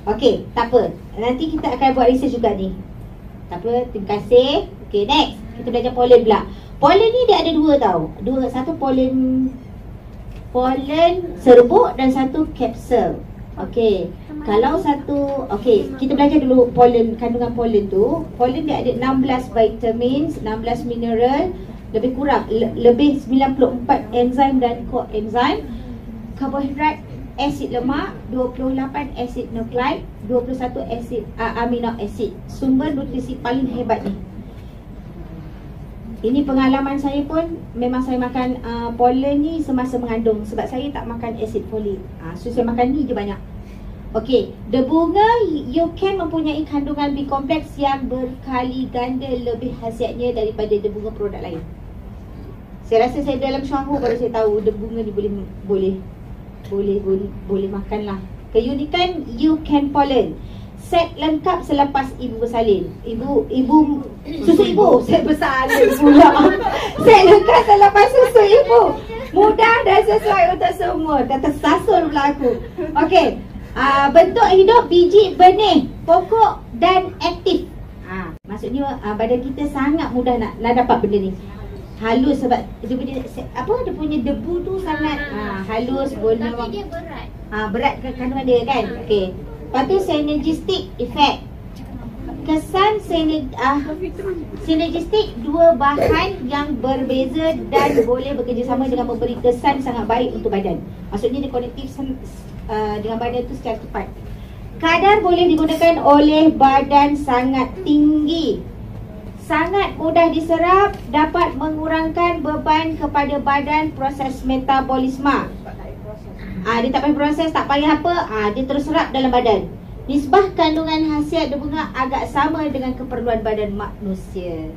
Okey, tak apa. Nanti kita akan buat research juga ni. Tak apa, terima kasih. Okey, next. Kita belajar pollen pula. Pollen ni dia ada dua tau. Satu pollen serbuk dan satu kapsul. Okey. Kalau satu, kita belajar dulu kandungan pollen tu. Pollen dia ada 16 vitamins, 16 mineral, lebih kurang lebih 94 enzim dan koenzim, karbohidrat, asid lemak, 28 asid nukleik, 21 asid amino asid. Sumber nutrisi paling hebat ni. Ini pengalaman saya pun, memang saya makan pollen ni semasa mengandung sebab saya tak makan asid folik. So saya makan ni je banyak. Okey, bunga you can mempunyai kandungan B kompleks yang berkali ganda lebih khasiatnya daripada bunga produk lain. Saya rasa saya dalam syahur baru saya tahu bunga ni boleh makan lah. Keunikan you can pollen. Set lengkap selepas ibu bersalin. Susu ibu. Set bersalin pula. Set lengkap selepas susu ibu. Mudah dan sesuai untuk semua. Dah tersasul pula aku. Okey. Bentuk hidup biji benih, pokok dan aktif. Maksudnya badan kita sangat mudah nak dapat benda ni. Halus sebab dia punya debu tu sangat halus, boleh. Tapi dia berat. Berat kandungan dia kan. Okey. Lepas tu synergistic effect. Kesan synergistic, dua bahan yang berbeza dan boleh bekerjasama dengan memberi kesan sangat baik untuk badan. Maksudnya dia konektif dengan badan tu secara cepat. Kadar boleh digunakan oleh badan sangat tinggi. Sangat mudah diserap, dapat mengurangkan beban kepada badan proses metabolisme. Dia tak payah proses, tak payah apa, dia terus serap dalam badan. Nisbah kandungan khasiat bunga agak sama dengan keperluan badan manusia.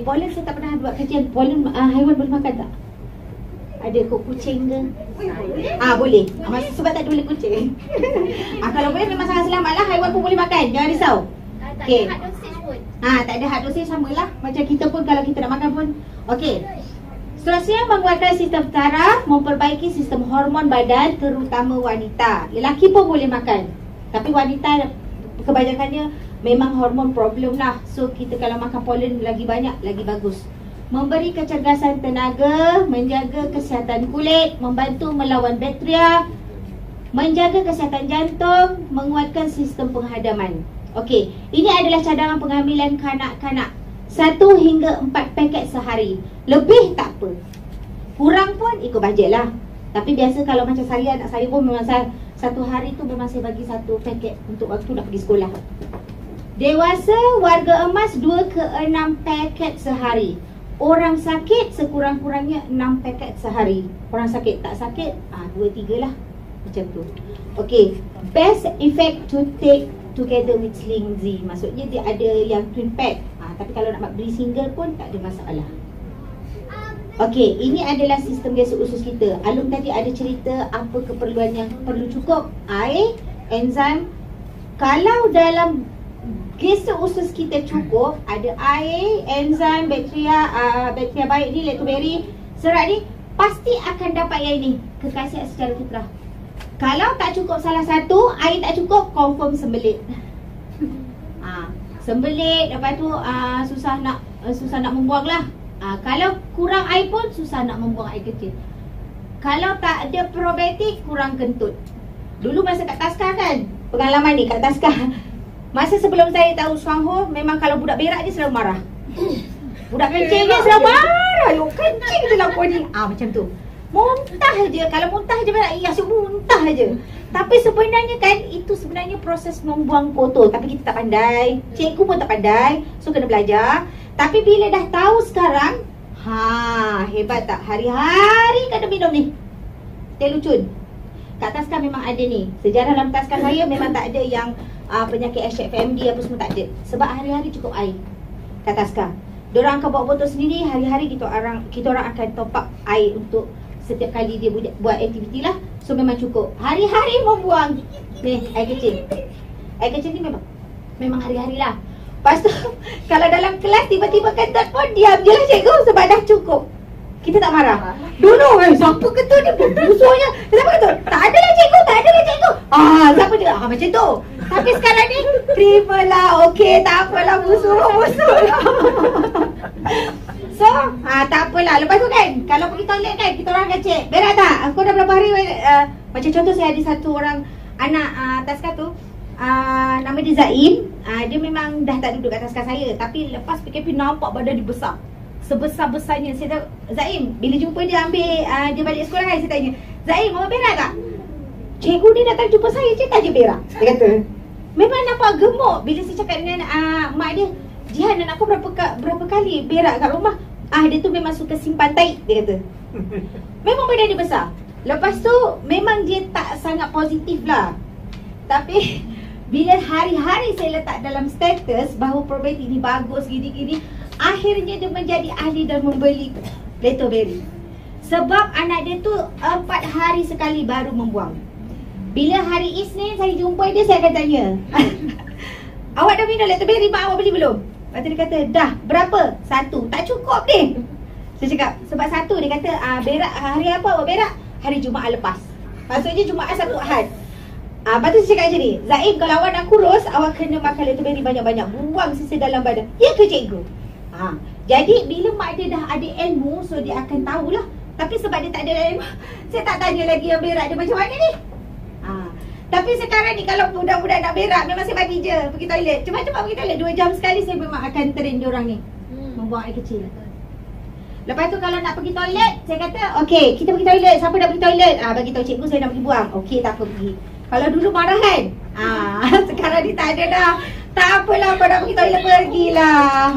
Pollen saya tak pernah buat kajian. Pollen haiwan boleh makan tak? Ada kucing ke? Boleh. Sebab tak ada boleh kucing. Kalau boleh memang sangat selamat lah. Haiwan pun boleh makan, jangan risau. Tak ada hard dosage pun. Tak ada hard dosage, samalah macam kita pun kalau kita nak makan pun. Okey. Seterusnya menguatkan sistem saraf, memperbaiki sistem hormon badan terutama wanita. Lelaki pun boleh makan. Tapi wanita kebanyakannya memang hormon problem lah. So kita kalau makan pollen lagi banyak, lagi bagus. Memberi kecergasan tenaga, menjaga kesihatan kulit, membantu melawan bakteria, menjaga kesihatan jantung, menguatkan sistem penghadaman. Okey, ini adalah cadangan penghamilan kanak-kanak. 1 hingga 4 paket sehari. Lebih tak apa. Kurang pun ikut bajet lah. Tapi biasa kalau macam saya, anak saya pun memang satu hari tu memang saya bagi 1 paket untuk waktu nak pergi sekolah. Dewasa warga emas 2 ke 6 paket sehari. Orang sakit sekurang-kurangnya 6 paket sehari. Orang sakit tak sakit 2-3 lah. Macam tu. Okay, best effect to take together with Sling Z. Maksudnya dia ada yang twin pack. Tapi kalau nak beli single pun tak ada masalah. Okey, ini adalah sistem gesur usus kita. Alung tadi ada cerita apa keperluan yang perlu cukup. Air, enzim. Kalau dalam gesur usus kita cukup, ada air, enzim, bakteria baik ni, lactobacillus, serat ni, pasti akan dapat yang ini, kekasihan secara fitrah. Kalau tak cukup salah satu, air tak cukup, confirm sembelit. Sembelit, lepas tu susah nak membuang lah. Kalau kurang air pun susah nak membuang air kecil. Kalau tak ada probiotik, kurang kentut. Dulu masa kat Taska kan, pengalaman ni kat Taska, masa sebelum saya tahu Suang Ho, memang kalau budak berak dia selalu marah. Budak kencing dia selalu marah. Yo, kencing je lah kau ni. Macam tu. Muntah je. Kalau muntah je berak, asyik muntah je. Tapi sebenarnya kan, itu sebenarnya proses membuang kotor. Tapi kita tak pandai. Cikgu pun tak pandai. So kena belajar. Tapi bila dah tahu sekarang, hebat tak? Hari-hari kena minum ni Telucun. Kat Taska memang ada ni. Sejarah dalam Taska saya memang tak ada yang penyakit HFMD apa semua tak ada. Sebab hari-hari cukup air kat Taska. Diorang akan bawa botol sendiri. Hari-hari kita orang akan top up air untuk setiap kali dia buat aktiviti lah. So memang cukup. Hari-hari membuang ni air kecil. Air kecil ni memang hari-hari lah. Lepas tu kalau dalam kelas tiba-tiba kentut pun diam je lah cikgu sebab dah cukup. Kita tak marah. Dulu siapa kentut ni busuknya. Siapa kentut? Tak ada lah cikgu, tak ada lah cikgu. Siapa dia? Macam tu. Tapi sekarang ni terimalah. Okey, tak apalah, busuk lah. So tak apalah. Lepas tu kan, kalau pergi toilet kan, kita orang akan cek, berak tak? Kau dah berapa hari macam contoh saya ada satu orang anak Taska tu, nama dia Zaim. Dia memang dah tak duduk kat Taska saya. Tapi lepas PKP nampak badan dia besar. Sebesar-besarnya. Saya tahu, Zaim, bila jumpa dia dia balik sekolah kan, saya tanya, Zaim, mama berak tak? Cikgu ni datang jumpa saya, cakap je berak. Dia kata, memang nampak gemuk. Bila saya cakap dengan mak dia, Jihan, anak aku berapa kali berak kat rumah? Dia tu memang suka simpan taik, dia kata. Memang badan dia besar. Lepas tu memang dia tak sangat positif lah. Tapi bila hari-hari saya letak dalam status bahawa probiotik ni bagus gini-gini, akhirnya dia menjadi ahli dan membeli lactobacillus. Sebab anak dia tu 4 hari sekali baru membuang. Bila hari Isnin saya jumpa dia, saya akan tanya, awak dah minum lactobacillus, mak awak beli belum? Lepas tu dia kata, dah. Berapa? 1. Tak cukup ni. Saya cakap, sebab 1 dia kata, berak hari apa awak berak? Hari Jumaat lepas. Maksudnya Jumaat Sabtu Ahad. Lepas tu saya cakap macam ni, Zaim, kalau awak nak kurus, awak kena makan lactobacillus banyak-banyak. Buang sisa dalam badan. Ya ke cikgu? Jadi bila mak dia dah ada ilmu, so dia akan tahulah. Tapi sebab dia tak ada ilmu, saya tak tanya lagi yang berak dia macam mana ni. Tapi sekarang ni kalau budak-budak nak berak, memang saya bagi je pergi toilet. Cepat-cepat pergi toilet, 2 jam sekali saya memang akan train diorang ni membuang air kecil. Lepas tu kalau nak pergi toilet, saya kata, okey, kita pergi toilet. Siapa nak pergi toilet? Bagi tahu cikgu saya nak pergi buang. Okey, tak apa, pergi. Kalau dulu marah kan? Sekarang ni tak ada dah. Tak apalah, kau nak pergi toilet, pergilah.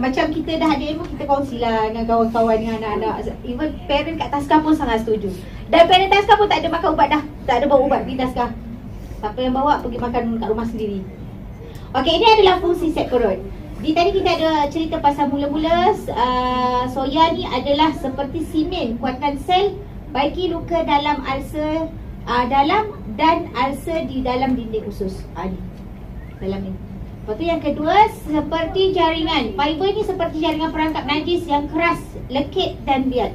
Macam kita dah ada ilmu, kita kongsilah dengan kawan-kawan, dengan anak-anak. Even parent kat Taska pun sangat setuju. Dan parent Taska pun tak ada makan ubat dah. Tak ada bawa ubat pergi Taska. Siapa yang bawa pergi makan kat rumah sendiri. Okey, ini adalah fungsi set perut. Tadi kita ada cerita pasal mula-mula soya ni adalah seperti simen, kuatkan sel, baiki luka dalam ulcer dalam dan ulcer di dalam dinding usus. Ni dalam ni. Lepas tu yang kedua, seperti jaringan. Fiber ni seperti jaringan perangkap najis yang keras, lekit dan biat.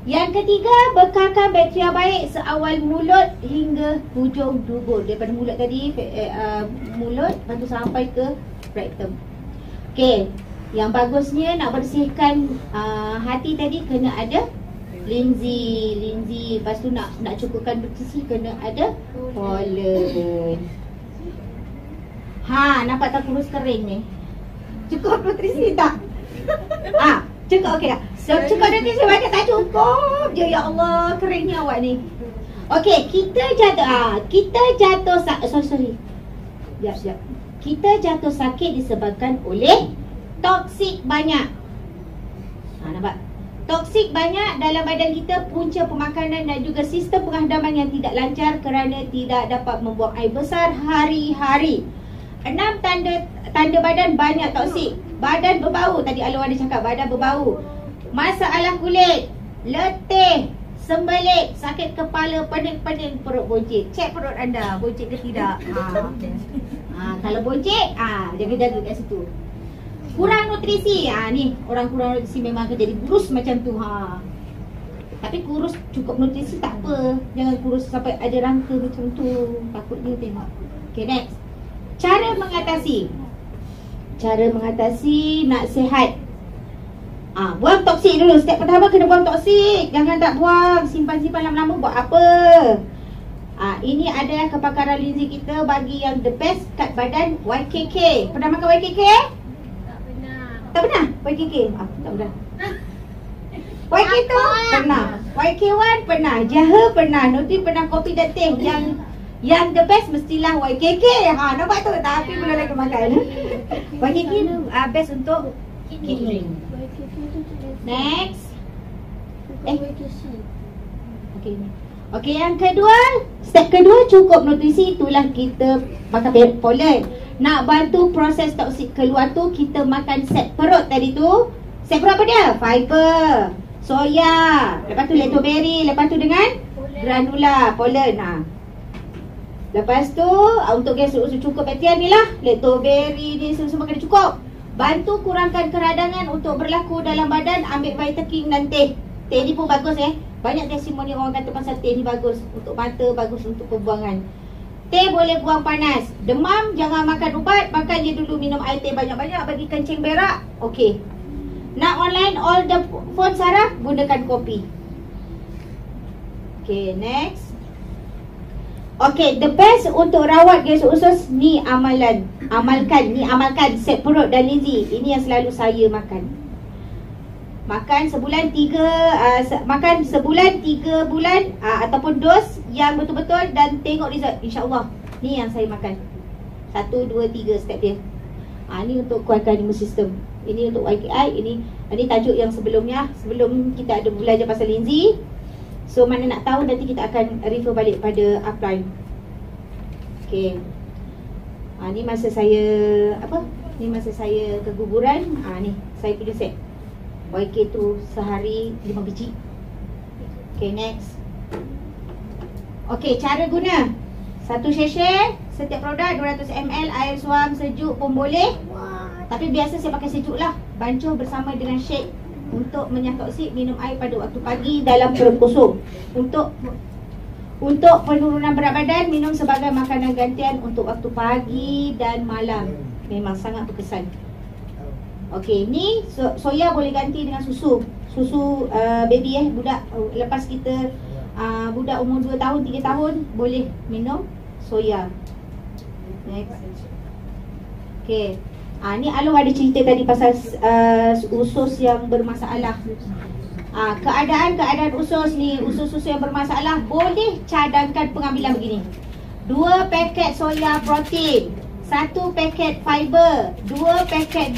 Yang ketiga, bekalkan bakteria baik seawal mulut hingga hujung dubur. Daripada mulut tadi, mulut, lepas tu sampai ke rectum. Okey, yang bagusnya nak bersihkan hati tadi kena ada linzi. Lepas tu nak cukupkan nutrisi kena ada pollen. Nampak tak kurus kering ni? Cukup nutrisi tak? Cukup, okey tak? So cukup nanti saya banyak tak cukup je. Ya Allah, keringnya awak ni. Okey, kita jatuh sorry. Sekejap. Kita jatuh sakit disebabkan oleh toksik banyak. Nampak? Toksik banyak dalam badan kita, punca pemakanan dan juga sistem penghadaman yang tidak lancar kerana tidak dapat membuang air besar hari-hari. 6 tanda badan banyak toksik. Badan berbau, tadi Alwan ada cakap badan berbau. Masalah kulit, letih, sembelit, sakit kepala, pening-pening, perut boncit. Cek perut anda, boncit ke tidak? Kalau boncit, jaga-jaga kat situ. Kurang nutrisi, ni orang kurang nutrisi memang akan jadi kurus macam tu. Tapi kurus cukup nutrisi tak apa. Jangan kurus sampai ada rangka macam tu. Takutnya tengok. Okay, next. Cara mengatasi nak sihat. Buang toksik dulu. Step pertama kena buang toksik. Jangan tak buang. Simpan-simpan lama-lama buat apa? Ini adalah kepakaran Lindsay kita bagi yang the best kat badan YKK. Pernah makan YKK? Tak pernah? YKK? Tak pernah. YK2 pernah. YK1 pernah. Jaha pernah. Nutri pernah. Kopi dan teh. Yang the best mestilah YKK. Nampak tu? Tapi belum lagi makan. YKK best untuk kidney. Next. Okay, yang kedua. Step kedua cukup nutrisi. Itulah kita makan pollen. Nak bantu proses toksik keluar tu, kita makan set perut tadi tu. Set perut apa dia? Fiber, soya, lepas tu lactoberry, lepas tu dengan granula, pollen. Lepas tu untuk gas usus cukup bakteria ni lah, lactoberry ni semua kena cukup. Bantu kurangkan keradangan untuk berlaku dalam badan. Ambil Vita King dan teh. Teh ni pun bagus Banyak testimoni orang kata pasal teh ni bagus untuk mata, bagus untuk pembuangan. Teh boleh buang panas. Demam jangan makan ubat, makan je dulu, minum air teh banyak-banyak bagi kencing berak. Okey. Nak online all the phone Sarah, gunakan kopi. Okay, next. Okay, the best untuk rawat gas usus ni amalkan set perut dan Lindsay. Ini yang selalu saya makan. Makan sebulan 3 bulan ataupun dos yang betul-betul dan tengok result, insya-Allah. Ni yang saya makan. 1 2 3 step dia. Ni untuk kuatkan imun sistem. Ini untuk YKI. Ini tajuk yang sebelumnya. Sebelum kita ada belajar pasal Lindsay. So mana nak tahu, nanti kita akan refer balik pada upline. Okay. Ni masa saya Ni masa saya keguguran. Ni saya punya set. YK tu sehari 5 biji. Okay, next. Okay, cara guna. Satu sachet, setiap produk 200 ml air suam sejuk pun boleh. Tapi biasa saya pakai sejuk lah. Bancuh bersama dengan shake. Untuk menyah toksik, minum air pada waktu pagi dalam perut kosong. Untuk penurunan berat badan, minum sebagai makanan gantian untuk waktu pagi dan malam. Memang sangat berkesan. Okey, ni soya boleh ganti dengan susu. Susu baby budak. Lepas kita budak umur 2 tahun, 3 tahun boleh minum soya. Next. Okey. Ni Alung ada cerita tadi pasal usus yang bermasalah. Keadaan usus ni, usus-usus yang bermasalah, boleh cadangkan pengambilan begini. 2 paket soya protein, 1 paket fiber, 2 paket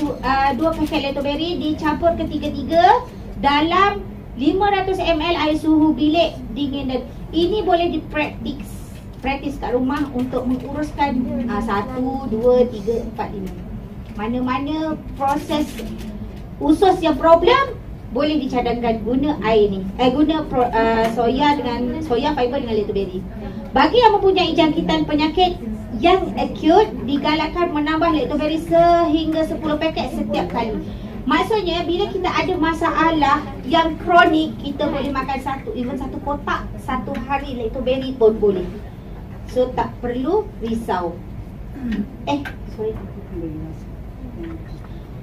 lactoberry dicampur ketiga-tiga dalam 500 ml air suhu bilik dingin. Dan ini boleh praktis kat rumah untuk menguruskan 1, 2, 3, 4, 5. Mana-mana proses usus yang problem boleh dicadangkan guna air ni. Soya fiber dengan lactoberry. Bagi yang mempunyai jangkitan penyakit yang acute, digalakkan menambah lactoberry sehingga 10 paket setiap kali. Maksudnya bila kita ada masalah yang kronik, kita boleh makan satu kotak satu hari lactoberry pun boleh. So tak perlu risau. Sorry.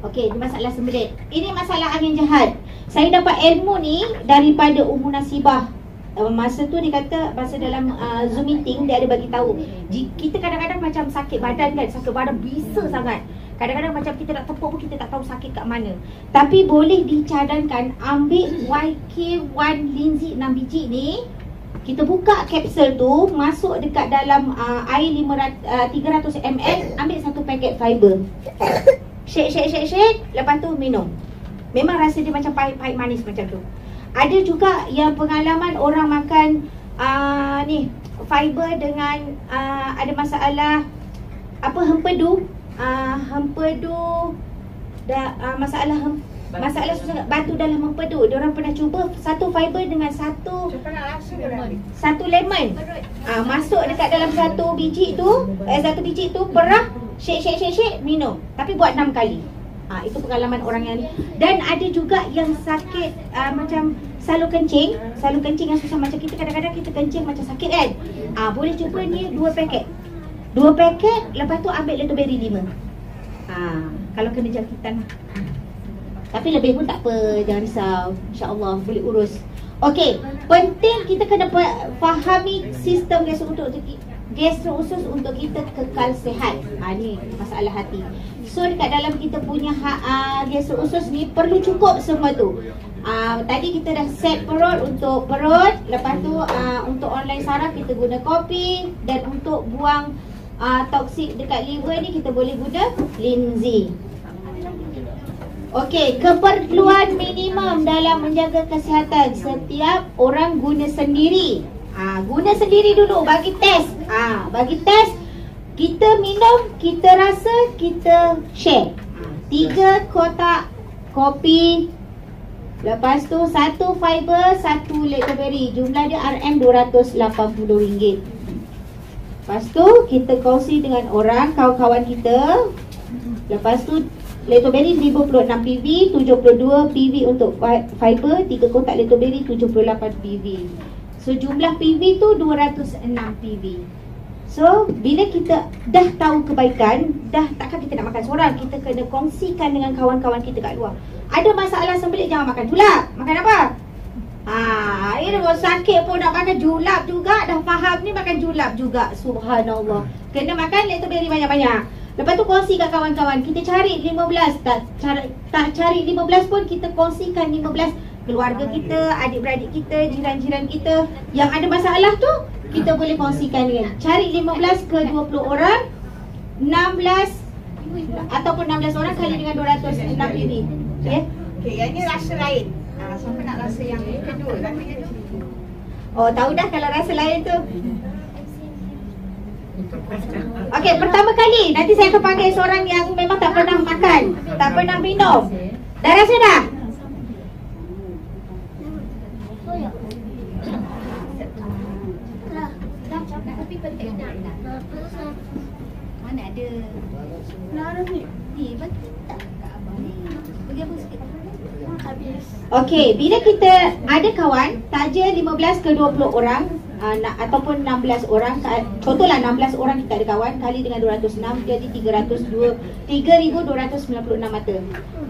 Okey, ini masalah sembelit. Ini masalah angin jahat. Saya dapat ilmu ni daripada Ummu Nasibah. Masa tu dia kata, masa dalam Zoom meeting dia ada bagi tahu, kita kadang-kadang macam sakit badan kan, sakit badan bisa sangat. Kadang-kadang macam kita nak tepuk pun kita tak tahu sakit kat mana. Tapi boleh dicadangkan ambil YK1 Linzy 6 biji ni. Kita buka kapsul tu, masuk dekat dalam air 300 ml, ambil satu paket fiber. Shake, lepas tu minum. Memang rasa dia macam pahit-pahit manis macam tu. Ada juga yang pengalaman orang makan ni fiber dengan ada masalah hempedu. Masalah susah batu dalam mempedu. Diorang pernah cuba satu fiber dengan satu lemon. Masuk dekat dalam satu biji tu, perah, shake, minum. Tapi buat 6 kali. Itu pengalaman orang yang ni. Dan ada juga yang sakit macam salur kencing yang susah macam kita, kadang-kadang kita kencing macam sakit kan. Boleh cuba ni 2 paket. 2 paket, lepas tu ambil elderberry 5. Kalau kena jangkitan lah. Tapi lebih pun tak apa, jangan risau. InsyaAllah boleh urus. Okey, penting kita kena fahami sistem gastro-usus untuk kita kekal sihat. Ni masalah hati. So dekat dalam kita punya gastro-usus ni perlu cukup semua tu. Tadi kita dah set perut untuk perut. Lepas tu untuk online saraf kita guna kopi. Dan untuk buang toksik dekat liver ni kita boleh guna Linzy. Okey, keperluan minimum dalam menjaga kesihatan. Setiap orang guna sendiri. Guna sendiri dulu, bagi test. Bagi test, kita minum, kita rasa, kita share. 3 kotak kopi. Lepas tu 1 fiber, 1 elderberry. Jumlah dia RM280. Lepas tu kita kongsi dengan orang, kawan-kawan kita. Lepas tu elderberry 56 PV, 72 PV untuk fiber, 3 kotak elderberry 78 PV. So jumlah PV tu 206 PV. So bila kita dah tahu kebaikan, takkan kita nak makan seorang, kita kena kongsikan dengan kawan-kawan kita kat luar. Ada masalah sembelit, jangan makan julap. Makan apa? Ini kalau sakit pun nak makan julap juga. Dah faham ni makan julap juga. Subhanallah. Kena makan elderberry banyak-banyak. Lepas tu kongsi kat kawan-kawan. Kita cari 15. Tak cari 15 pun kita kongsikan 15. Keluarga kita, adik-beradik kita, jiran-jiran kita yang ada masalah tu, kita boleh kongsikan dengan. Cari 15 ke 20 orang, 16 ataupun 16 orang kali dengan 206 PV. Okay? Okey, yang ni rasa lain. Siapa nak rasa yang kedua? Rasanya tu. Oh, tahu dah kalau rasa lain tu. Okey, pertama kali nanti saya akan panggil seorang yang memang tak pernah makan, tak pernah minum. Dah rasa dah? Tapi penting nak. Mana ada. Nak ada ni. Ni bagi tak kat abang ni. Bagi abang sikit. Habis. Okey, bila kita ada kawan, taja 15 ke 20 orang ataupun 16 orang, contohlah 16 orang kita ada kawan, kali dengan 206 jadi 3,296 mata.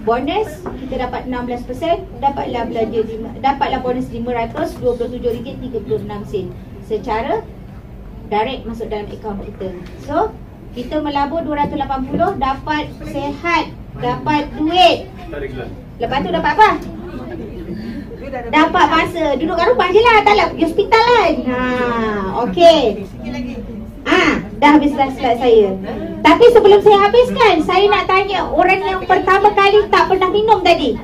Bonus kita dapat 16%, dapatlah belanja dapatlah bonus RM500, RM27.36 secara direct masuk dalam akaun kita. So kita melabur 280, dapat sihat, dapat duit. Lepas tu dapat apa? Dapat masa. Duduk kat rumah je lah, taklah pergi hospital kan. Okey. Dah habis slide saya. Tapi sebelum saya habiskan, saya nak tanya orang yang pertama kali tak pernah minum tadi,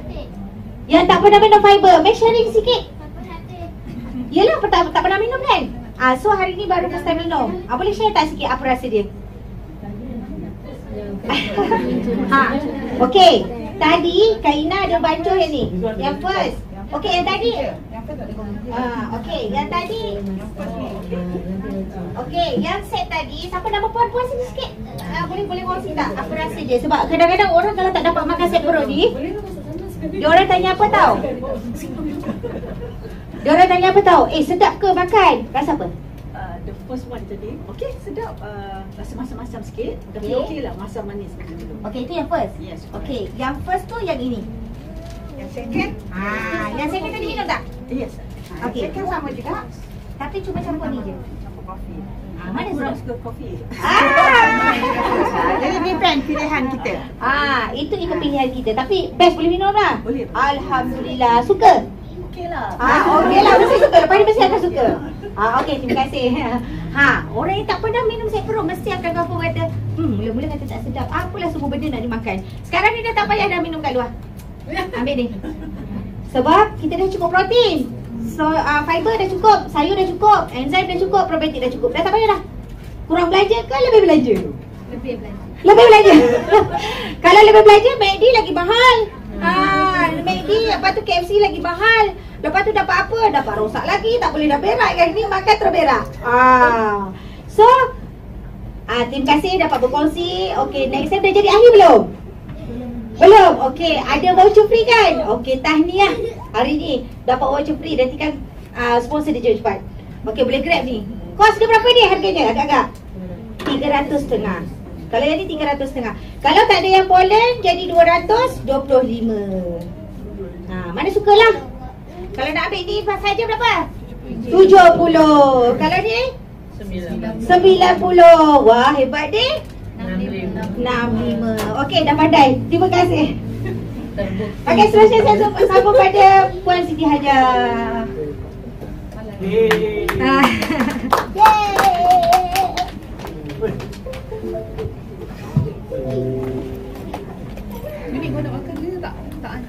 yang tak pernah minum fiber, make sharing sikit. Yelah, tak pernah minum kan? So hari ni baru first time minum. Boleh share tak sikit apa rasa dia? Okey. Tadi Kak Ina ada baca yang ni. Yang first. Okey, yang tadi. Okey, yang tadi. Okey, yang set tadi, siapa nama puan-puan sini sikit? Boleh kongsi tak apa rasa dia? Sebab kadang-kadang orang kalau tak dapat makan set perut ni, dia orang tanya apa tau? Dia orang tanya apa tau? Sedap ke makan? Rasa apa? The first one tadi, okey, sedap, rasa masam-masam sikit. Tapi okey lah, masam manis macam tu. Okey, itu yang first? Yes. Okey, yang first tu yang ini. Yang second? Yang second tadi minum tak? Yes. Okey. Second sama juga. Tapi cuma campur ni je. Campur kopi. Mana Kurang sedap? suka kopi. Ah. Jadi depend pilihan kita. Itu ikut pilihan kita. Tapi best boleh minum lah. Boleh. Alhamdulillah. Suka? Okey lah. Okey lah. Mesti suka. Lepas ni mesti akan suka. Okey, terima kasih. Orang yang tak pernah minum sek perut mesti akan confirm kata, mula-mula kata tak sedap. Apalah semua benda nak dimakan. Sekarang ni dah tak payah dah minum kat luar. Ambil ni. Sebab kita dah cukup protein. So, fiber dah cukup, sayur dah cukup, enzim dah cukup, probiotik dah cukup. Dah tak payah dah. Kurang belanja ke lebih belanja? Lebih belanja. Lebih belanja. Kalau lebih belanja, McD lagi mahal. McD, lepas tu KFC lagi mahal. Lepas tu dapat apa? Dapat rosak lagi, tak boleh dah berak kan. Ni makan terberak. So, terima kasih dapat berkongsi. Okay, next time dah jadi ahli belum? Belum? Okay, ada voucher free kan? Okay, tahniah. Hari ni dapat voucher free. Nanti kan sponsor dia cepat. Okay, boleh grab ni. Kos dia berapa ni harganya agak-agak? 300.5. Kalau yang ni 300.5. Kalau tak ada yang pollen jadi 225. Mana sukalah. Kalau nak ambil ni pas saja berapa? 70. Kalau ni 90. Wah, hebat deh. 65. Okey, dah pandai. Terima kasih. Okey, seterusnya saya sambung pada Puan Siti Hajar. Bibi kau nak makan ke tak? Tak.